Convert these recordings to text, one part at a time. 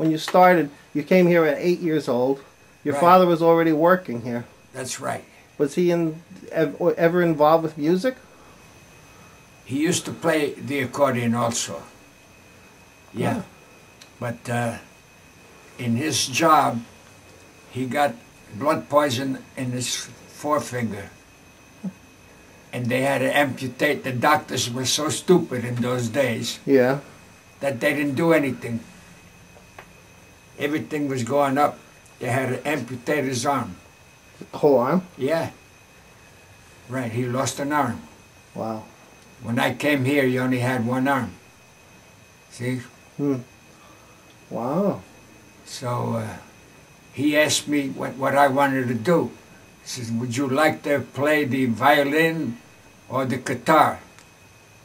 when you started, you came here at 8 years old. Your Right. father was already working here. That's right. Was he ever involved with music? He used to play the accordion also. Yeah. Oh. But in his job, he got blood poison in his forefinger. And they had to amputate. The doctors were so stupid in those days Yeah. that they didn't do anything. Everything was going up. They had to amputate his arm. Whole arm? Yeah. Right, he lost an arm. Wow. When I came here, he only had one arm. See? Wow. So he asked me what I wanted to do. He says, would you like to play the violin or the guitar?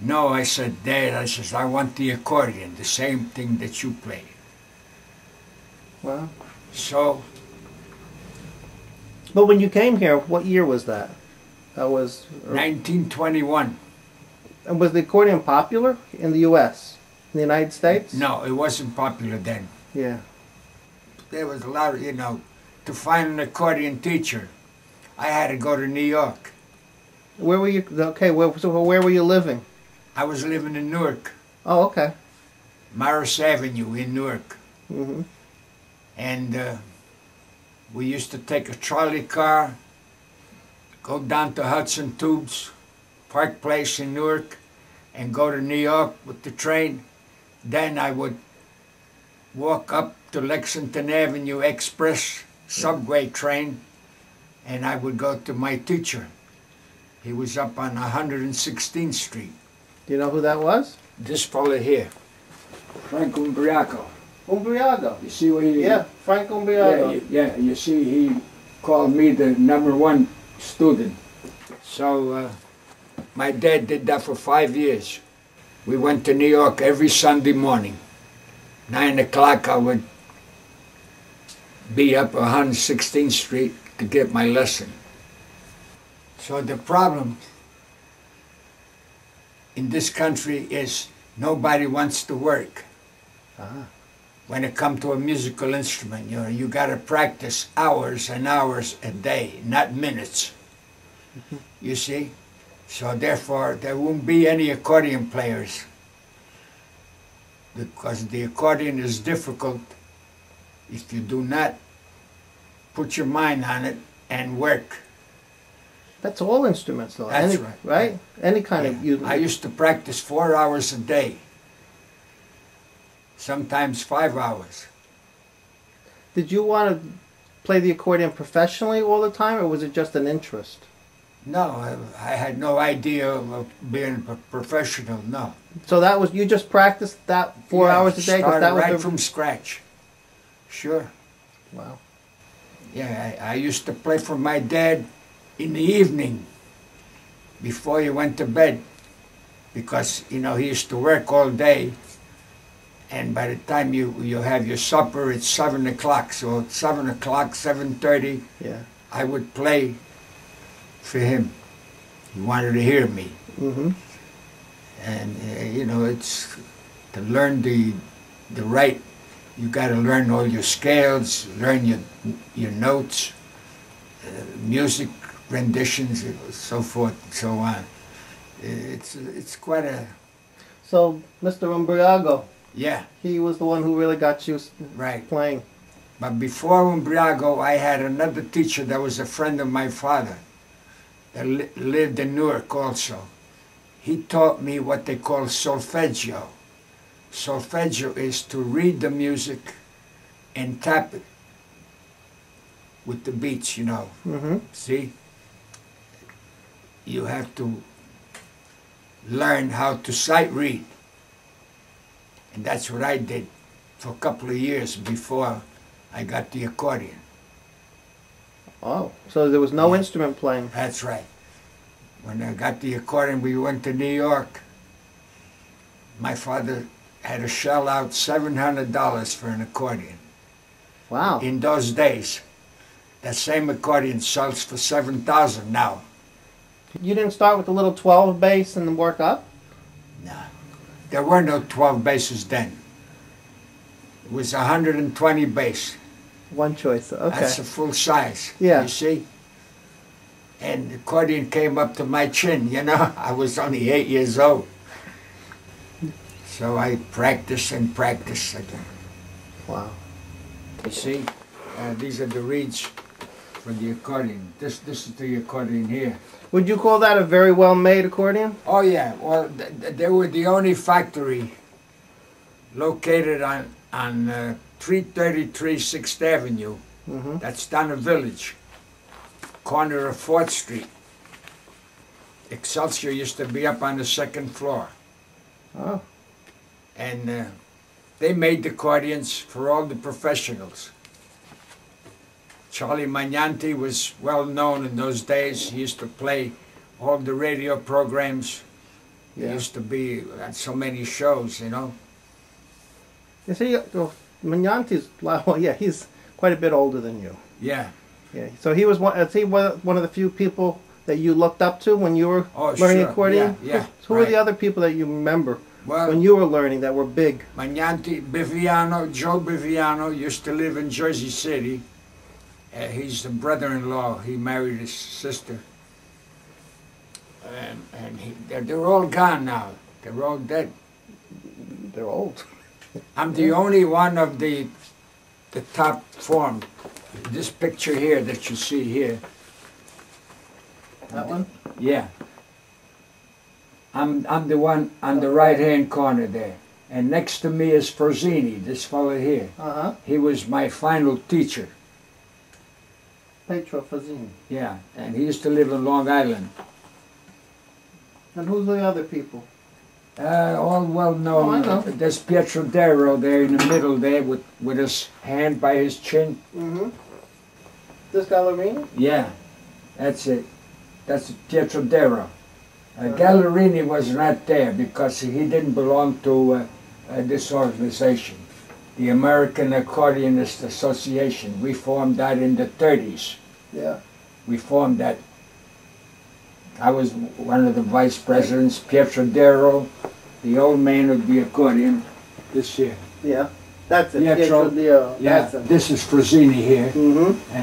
No, I said, Dad, I says, I want the accordion, the same thing that you play. Wow. So, But when you came here, what year was that? That was... 1921. And was the accordion popular in the U.S., in the United States? No, it wasn't popular then. Yeah. There was a lot of, to find an accordion teacher, I had to go to New York. Where were you... Okay, so where were you living? I was living in Newark, Oh, okay. Morris Avenue in Newark. Mm-hmm. And we used to take a trolley car, go down to Hudson Tubes, Park Place in Newark, and go to New York with the train. Then I would walk up to Lexington Avenue Express subway train, and I would go to my teacher. He was up on 116th Street. Do you know who that was? This fella here, Frank Umbriaco. Umbriago. You see what he... Yeah, Frank Umbriago. Yeah, you see, he called me the #1 student. So my dad did that for 5 years. We went to New York every Sunday morning. 9 o'clock I would be up 116th Street to get my lesson. So the problem in this country is nobody wants to work. When it comes to a musical instrument, you got to practice hours and hours a day, not minutes. You see? So therefore, there won't be any accordion players, because the accordion is difficult if you do not put your mind on it and work. That's all instruments, though. That's Any, right. Right? Any kind of... I used to practice 4 hours a day, sometimes 5 hours. Did you want to play the accordion professionally all the time, or was it just an interest? No, I had no idea of being a professional, no. So that was... You just practiced that 4 hours a day? 'cause Started that was right from scratch. Sure. Wow. Yeah, I used to play for my dad in the evening before he went to bed, because he used to work all day, and by the time you have your supper, it's 7 o'clock. So at 7 o'clock, 7:30, Yeah. I would play for him. He wanted to hear me. Mm-hmm. And it's to learn the right. You got to learn all your scales, learn your notes, music renditions, so forth and so on. It's quite a... So, Mr. Umbriago, Yeah, he was the one who really got you right. playing. But before Umbriago, I had another teacher that was a friend of my father that lived in Newark also. He taught me what they call solfeggio. Solfeggio is to read the music and tap it with the beats, Mm-hmm. See? You have to learn how to sight read. And that's what I did for a couple of years before I got the accordion. Oh, so there was no Yeah. instrument playing. That's right. When I got the accordion, we went to New York. My father had to shell out $700 for an accordion. Wow. In those days. That same accordion sells for $7,000 now. You didn't start with the little 12 bass and work up? No. There were no 12 basses then. It was 120 bass. One choice. Okay. That's a full size. Yeah. You see? And the accordion came up to my chin, you know. I was only 8 years old. So I practiced and practiced again. Wow. You see? These are the reeds for the accordion. This is the accordion here. Would you call that a very well-made accordion? Oh yeah. Well, they were the only factory located on 333 6th Avenue. Mm-hmm. That's down a village, corner of 4th Street. Excelsior used to be up on the 2nd floor. Oh. And they made the accordions for all the professionals. Charlie Magnante was well known in those days. He used to play all the radio programs. Yeah. He used to be at so many shows, you know. You see, Magnante's, well, yeah, he's quite a bit older than you. Yeah. Yeah. So he was one. Is he one of the few people that you looked up to when you were learning sure. accordion? Yeah. Who were the other people that you remember Well, when you were learning that were big? Magnante, Joe Biviano used to live in Jersey City. He's the brother-in-law. He married his sister. And they're all gone now. They're all dead. They're old. I'm the only one of the top form. This picture here that you see here. That one? Yeah. I'm the one on the right-hand corner there. And next to me is Frosini, this fellow here. Uh-huh. He was my final teacher. Pietro Frosini. Yeah, and he used to live in Long Island. And who's the other people? All well known. Oh, I know. There's Pietro Deiro there in the middle there with his hand by his chin. Mm-hmm. This Galla-Rini? Yeah, that's it. That's Pietro Deiro. Galla-Rini was not there because he didn't belong to this organization, the American Accordionist Association. We formed that in the 30s. Yeah. We formed that. I was one of the vice presidents. Pietro Deiro, the old man of the accordion, this here. Yeah. That's it. Pietro, Deiro. yeah, That's it. this is Frosini here, Mm-hmm.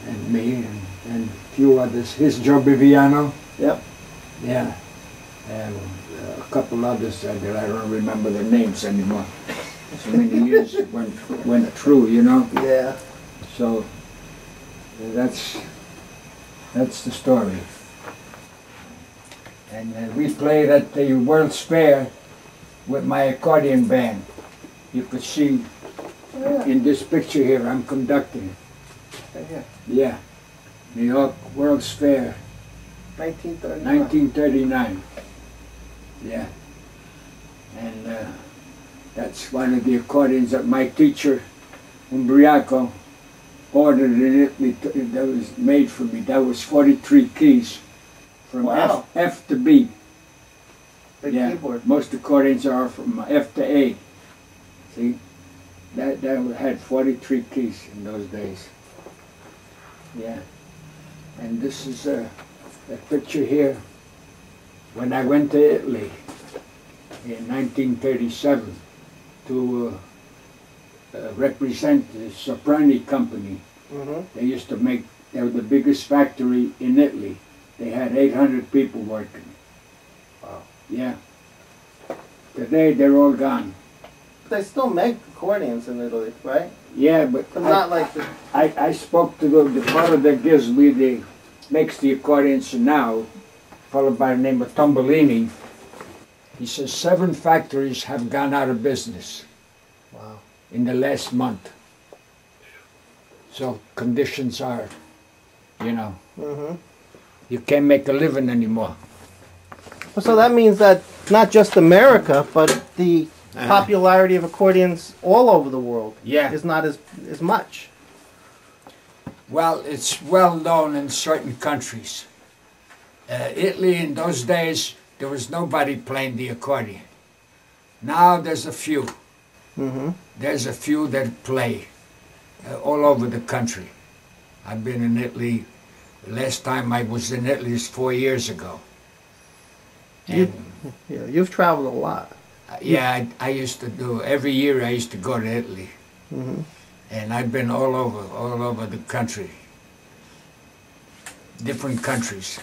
and me, and a few others. Here's Joe Biviano. Yep. Yeah, and a couple others that I don't remember their names anymore. So many years it went through, you know. Yeah. So that's the story. And we played at the World's Fair with my accordion band. You could see in this picture here, I'm conducting. Right here. Yeah, New York World's Fair. 1939. 1939. Yeah. And that's one of the accordions that my teacher, Umbriaco, ordered in Italy. That was made for me. That was 43 keys from Wow. F to B. Big Yeah. keyboard. Most accordions are from F to A. See? That had 43 keys in those days. Yeah. And this is a picture here when I went to Italy in 1937 to represent the Soprani company. Mm-hmm. They used to make, they were the biggest factory in Italy. They had 800 people working. Wow. Yeah. Today they're all gone. They still make accordions in Italy, right? Yeah, but Not like the... I spoke to the fellow that gives me makes the accordions now, fellow by the name of Tombolini. He says 7 factories have gone out of business. Wow. In the last month. So conditions are, you know, Mm-hmm. you can't make a living anymore. So that means that not just America, but the popularity of accordions all over the world is not as much. Well, it's well known in certain countries. Italy in those days, there was nobody playing the accordion. Now there's a few. Mm-hmm. There's a few that play all over the country. I've been in Italy. The last time I was in Italy was 4 years ago. And You've traveled a lot. Yeah, I used to do, every year I used to go to Italy. Mm-hmm. And I've been all over the country. Different countries.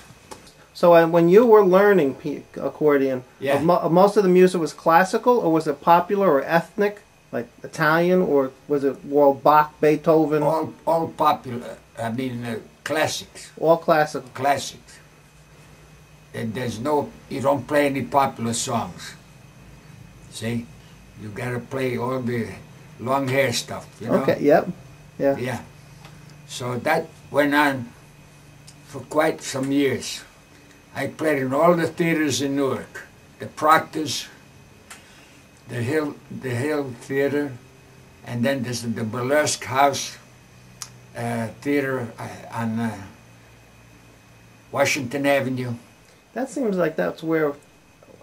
So when you were learning accordion, Yeah. Most of the music was classical, or was it popular or ethnic, like Italian, or was it Bach, Beethoven? All popular, I mean classics. All classical. Classics. And there's no, you don't play any popular songs. See? You gotta play all the long hair stuff, you know? Okay, yep. Yeah. Yeah. So that went on for quite some years. I played in all the theaters in Newark. The Proctors, the Hill Theater, and then there's the Burlesque House Theater on Washington Avenue. That seems like that's where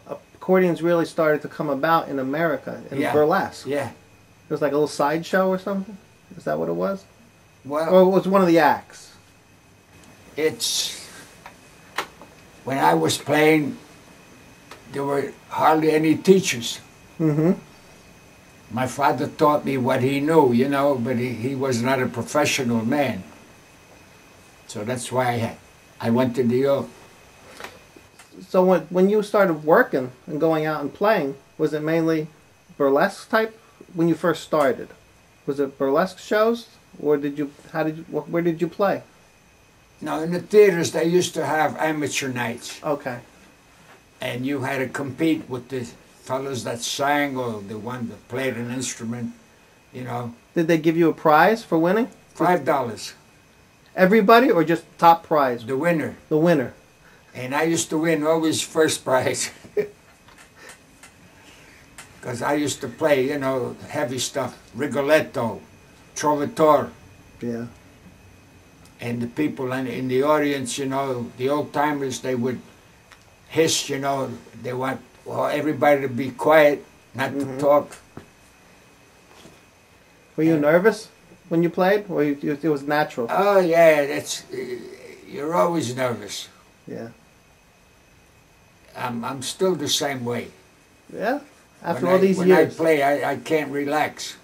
accordions really started to come about in America, in burlesque. Yeah. It was like a little sideshow or something? Is that what it was? Well, or it was one of the acts? It's, when I was playing, there were hardly any teachers. Mm-hmm. My father taught me what he knew, you know, but he was not a professional man. So that's why I went to New York. So when you started working and going out and playing, was it mainly burlesque type when you first started? Was it burlesque shows, or where did you play? No, in the theaters they used to have amateur nights. Okay. And you had to compete with the fellas that sang or the one that played an instrument, you know. Did they give you a prize for winning? $5. Everybody, or just top prize? The winner. The winner. And I used to win always first prize. Because I used to play, you know, heavy stuff. Rigoletto, Trovatore. Yeah. And the people in the audience, you know, the old-timers, they would hiss, you know. They want everybody to be quiet, not to talk. Were you nervous when you played, or it was natural? Oh, yeah, you're always nervous. Yeah. I'm still the same way. Yeah? After all these years? When I play, I can't relax.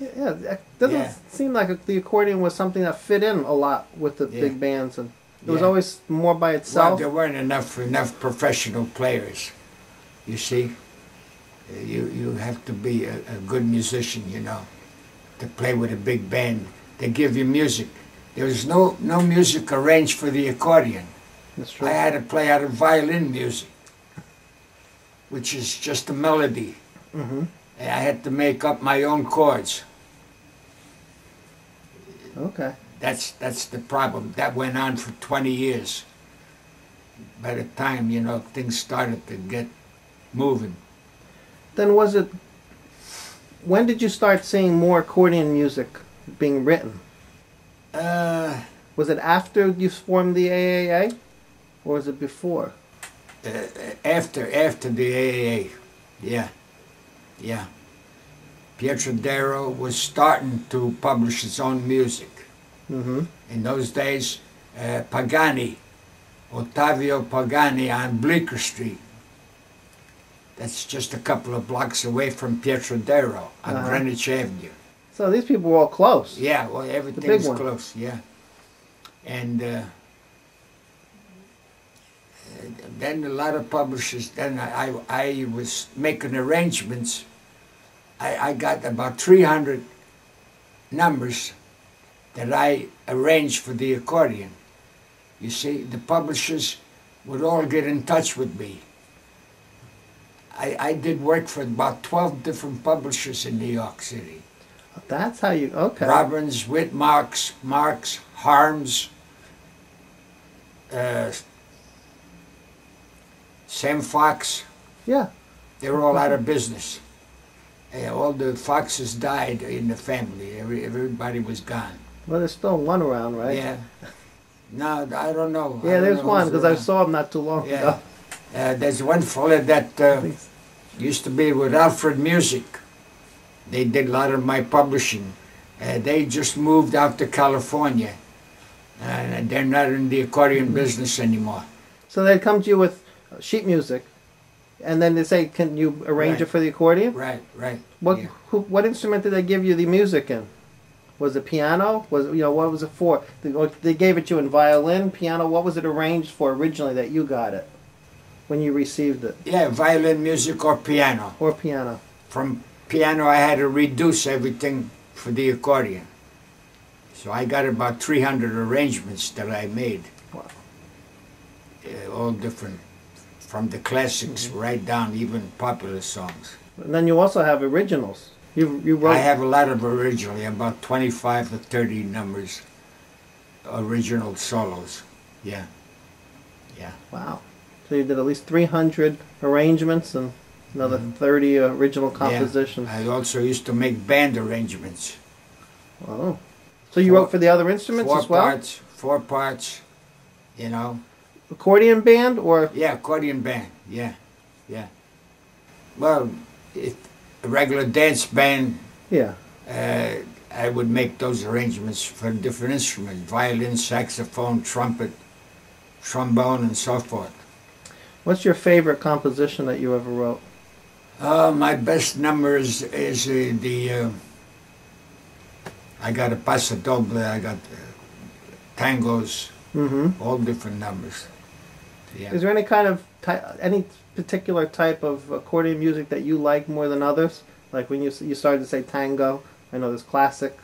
Yeah, it doesn't seem like the accordion was something that fit in a lot with the big bands, and it was always more by itself. Well, there weren't enough professional players, you see. You have to be a good musician, you know, to play with a big band. They give you music. There was no music arranged for the accordion. That's true. I had to play out of violin music, which is just a melody. Mm-hmm. I had to make up my own chords. Okay. That's the problem. That went on for 20 years. By the time, you know, things started to get moving. Then when did you start seeing more accordion music being written? Was it after you formed the AAA, or was it before? After the AAA, yeah. Pietro Deiro was starting to publish his own music. Mm-hmm. In those days, Ottavio Pagani on Bleecker Street. That's just a couple of blocks away from Pietro Deiro on Greenwich Avenue. So these people were all close. Yeah, well, everything's close, yeah. And then a lot of publishers, then I was making arrangements. I got about 300 numbers that I arranged for the accordion. You see, the publishers would all get in touch with me. I did work for about 12 different publishers in New York City. That's how you, okay. Robbins, Whitmarks, Marks, Harms, Sam Fox. Yeah. They were all out of business. All the Foxes died in the family. Everybody was gone. Well, there's still one around, right? Yeah. No, I don't know. Yeah, there's one, because I saw him not too long ago. There's one fella that used to be with Alfred Music. They did a lot of my publishing. They just moved out to California. And they're not in the accordion business anymore. So they'd come to you with sheet music, And then they say, can you arrange Right. it for the accordion? Right, right. What yeah. what instrument did they give you the music in? Was it piano? Was what was it for? They gave it to you in violin, piano. What was it arranged for originally that you got it when you received it? Yeah, violin music or piano. Or piano? From piano, I had to reduce everything for the accordion. So I got about 300 arrangements that I made. Wow. All different, from the classics right down even popular songs. And then you also have originals. You wrote. I have a lot of originally, about 25 to 30 numbers, original solos. Yeah, yeah. Wow. So you did at least 300 arrangements and another 30 original compositions. Yeah. I also used to make band arrangements. Oh. So you wrote for the other instruments as well? Four parts, you know. Accordion band or? Yeah, accordion band, yeah, yeah. Well, a regular dance band, Yeah. I would make those arrangements for different instruments, violin, saxophone, trumpet, trombone, and so forth. What's your favorite composition that you ever wrote? My best number is I got a paso doble, I got tangos, all different numbers. Yeah. Is there any kind of any particular type of accordion music that you like more than others? Like when you started to say tango, I know there's classic,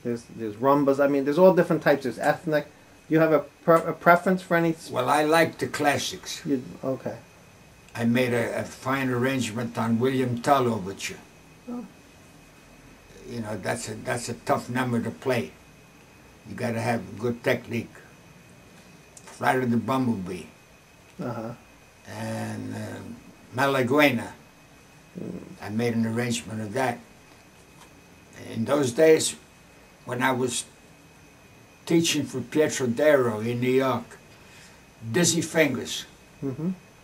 there's rumbas. I mean, there's all different types. There's ethnic. Do you have a preference for any? Well, I like the classics. Okay. I made a fine arrangement on William Tell Overture. Oh. You know, that's a tough number to play. You got to have good technique. Flight of the Bumblebee. Uh-huh. And Malaguena. I made an arrangement of that. In those days, when I was teaching for Pietro Deiro in New York, Dizzy Fingers.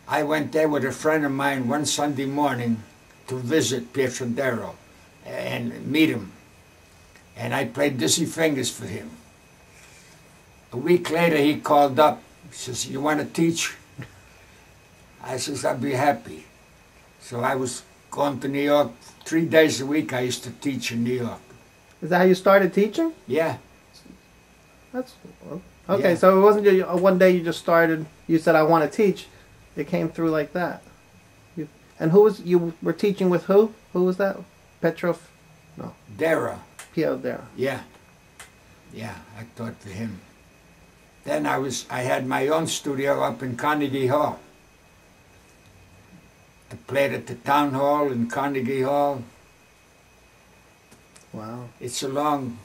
I went there with a friend of mine one Sunday morning to visit Pietro Deiro and meet him. And I played Dizzy Fingers for him. A week later, he called up. He says, "You want to teach?" I says, "I'd be happy." So I was going to New York 3 days a week. I used to teach in New York. Is that how you started teaching? Yeah. That's okay. Yeah. So it wasn't one day you just started. You said, "I want to teach." It came through like that. And you were teaching with who? Who was that? Petrov? No. Deiro. Piero Deiro. Yeah. Yeah, I taught for him. Then I had my own studio up in Carnegie Hall. I played at the town hall in Carnegie Hall. Wow. It's a long,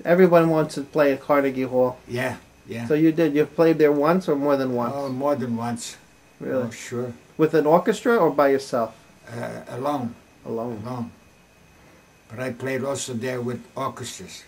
Everyone wants to play at Carnegie Hall. yeah, yeah. So you did. You played there once or more than once? Oh, more than once. Really? Oh, sure. With an orchestra or by yourself? Alone. Alone. Alone. But I played also there with orchestras.